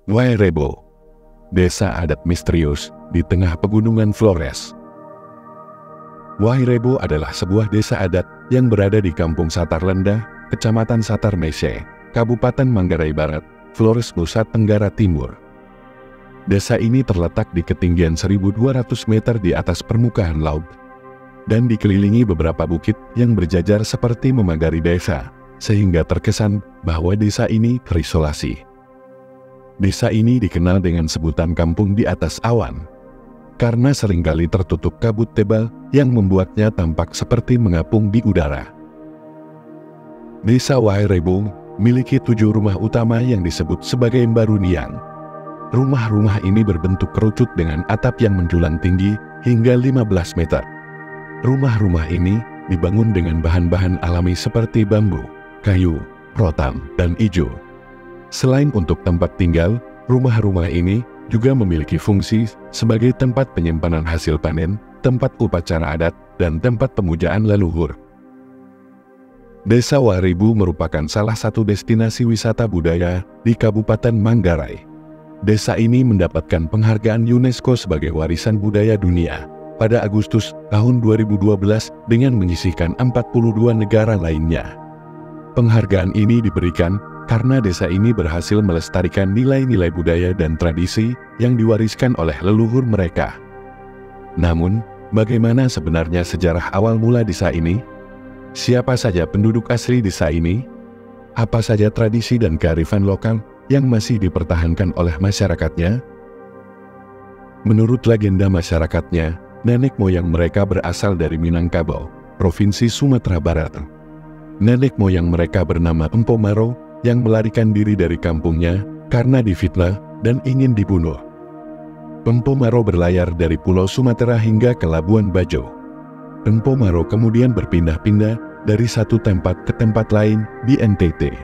Wairebo, desa adat misterius di tengah pegunungan Flores. Wairebo adalah sebuah desa adat yang berada di Kampung Satarlenda, Kecamatan Satar Mese, Kabupaten Manggarai Barat, Flores, Nusa Tenggara Timur. Desa ini terletak di ketinggian 1.200 meter di atas permukaan laut dan dikelilingi beberapa bukit yang berjajar seperti memagari desa, sehingga terkesan bahwa desa ini terisolasi. Desa ini dikenal dengan sebutan kampung di atas awan, karena seringkali tertutup kabut tebal yang membuatnya tampak seperti mengapung di udara. Desa Wairebo memiliki 7 rumah utama yang disebut sebagai Mbaruniang. Rumah-rumah ini berbentuk kerucut dengan atap yang menjulang tinggi hingga 15 meter. Rumah-rumah ini dibangun dengan bahan-bahan alami seperti bambu, kayu, rotan, dan ijo. Selain untuk tempat tinggal, rumah-rumah ini juga memiliki fungsi sebagai tempat penyimpanan hasil panen, tempat upacara adat, dan tempat pemujaan leluhur. Desa Wairebo merupakan salah satu destinasi wisata budaya di Kabupaten Manggarai. Desa ini mendapatkan penghargaan UNESCO sebagai warisan budaya dunia pada Agustus tahun 2012 dengan menyisihkan 42 negara lainnya. Penghargaan ini diberikan karena desa ini berhasil melestarikan nilai-nilai budaya dan tradisi yang diwariskan oleh leluhur mereka. Namun, bagaimana sebenarnya sejarah awal mula desa ini? Siapa saja penduduk asli desa ini? Apa saja tradisi dan kearifan lokal yang masih dipertahankan oleh masyarakatnya? Menurut legenda masyarakatnya, nenek moyang mereka berasal dari Minangkabau, Provinsi Sumatera Barat. Nenek moyang mereka bernama Empo Maro yang melarikan diri dari kampungnya karena difitnah dan ingin dibunuh. Empo Maro berlayar dari Pulau Sumatera hingga ke Labuan Bajo. Empo Maro kemudian berpindah-pindah dari satu tempat ke tempat lain di NTT.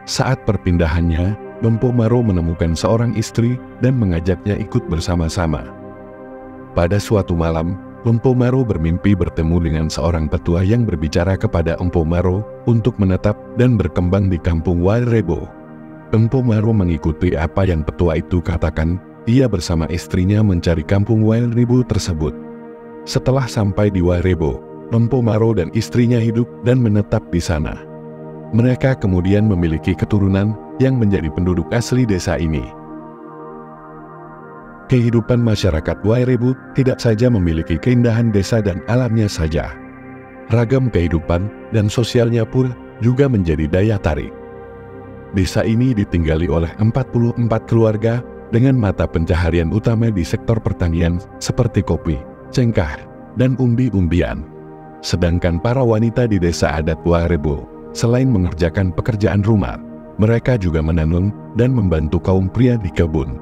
Saat perpindahannya, Empo Maro menemukan seorang istri dan mengajaknya ikut bersama-sama. Pada suatu malam, Empo Maro bermimpi bertemu dengan seorang petua yang berbicara kepada Empo Maro untuk menetap dan berkembang di kampung Wairebo. Empo Maro mengikuti apa yang petua itu katakan. Ia bersama istrinya mencari kampung Wairebo tersebut. Setelah sampai di Wairebo, Empo Maro dan istrinya hidup dan menetap di sana. Mereka kemudian memiliki keturunan yang menjadi penduduk asli desa ini. Kehidupan masyarakat Wairebo tidak saja memiliki keindahan desa dan alamnya saja. Ragam kehidupan dan sosialnya pun juga menjadi daya tarik. Desa ini ditinggali oleh 44 keluarga dengan mata pencaharian utama di sektor pertanian seperti kopi, cengkeh, dan umbi-umbian. Sedangkan para wanita di desa adat Wairebo, selain mengerjakan pekerjaan rumah, mereka juga menanam dan membantu kaum pria di kebun.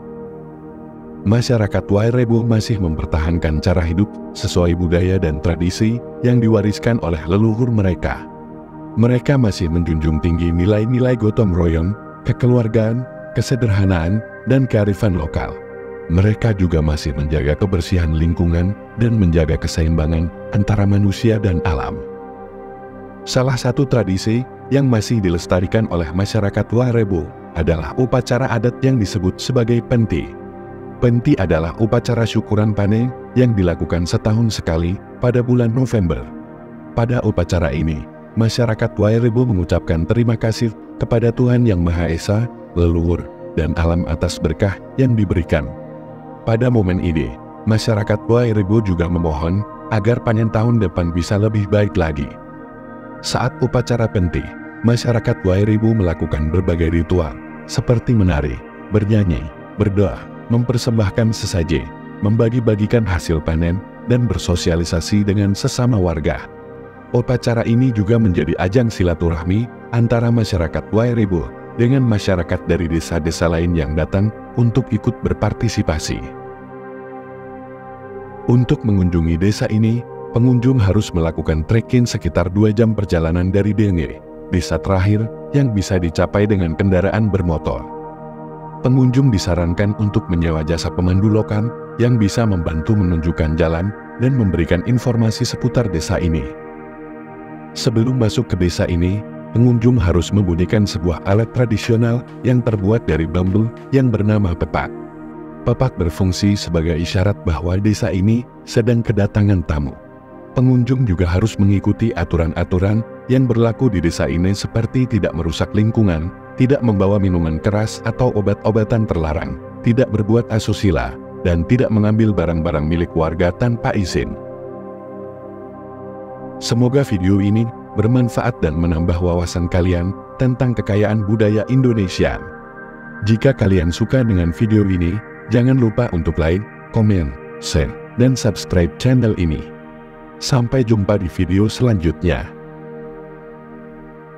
Masyarakat Wairebo masih mempertahankan cara hidup sesuai budaya dan tradisi yang diwariskan oleh leluhur mereka. Mereka masih menjunjung tinggi nilai-nilai gotong royong, kekeluargaan, kesederhanaan, dan kearifan lokal. Mereka juga masih menjaga kebersihan lingkungan dan menjaga keseimbangan antara manusia dan alam. Salah satu tradisi yang masih dilestarikan oleh masyarakat Wairebo adalah upacara adat yang disebut sebagai penti. Penti adalah upacara syukuran panen yang dilakukan setahun sekali pada bulan November. Pada upacara ini, masyarakat Wairebo mengucapkan terima kasih kepada Tuhan Yang Maha Esa, leluhur, dan alam atas berkah yang diberikan. Pada momen ini, masyarakat Wairebo juga memohon agar panen tahun depan bisa lebih baik lagi. Saat upacara penti, masyarakat Wairebo melakukan berbagai ritual seperti menari, bernyanyi, berdoa, mempersembahkan sesaji, membagi-bagikan hasil panen, dan bersosialisasi dengan sesama warga. Upacara ini juga menjadi ajang silaturahmi antara masyarakat Wairebo dengan masyarakat dari desa-desa lain yang datang untuk ikut berpartisipasi. Untuk mengunjungi desa ini, pengunjung harus melakukan trekking sekitar 2 jam perjalanan dari Denge, desa terakhir yang bisa dicapai dengan kendaraan bermotor. Pengunjung disarankan untuk menyewa jasa pemandu lokal yang bisa membantu menunjukkan jalan dan memberikan informasi seputar desa ini. Sebelum masuk ke desa ini, pengunjung harus membunyikan sebuah alat tradisional yang terbuat dari bambu yang bernama pepak. Pepak berfungsi sebagai isyarat bahwa desa ini sedang kedatangan tamu. Pengunjung juga harus mengikuti aturan-aturan yang berlaku di desa ini seperti tidak merusak lingkungan, tidak membawa minuman keras atau obat-obatan terlarang, tidak berbuat asusila, dan tidak mengambil barang-barang milik warga tanpa izin. Semoga video ini bermanfaat dan menambah wawasan kalian tentang kekayaan budaya Indonesia. Jika kalian suka dengan video ini, jangan lupa untuk like, komen, share, dan subscribe channel ini. Sampai jumpa di video selanjutnya.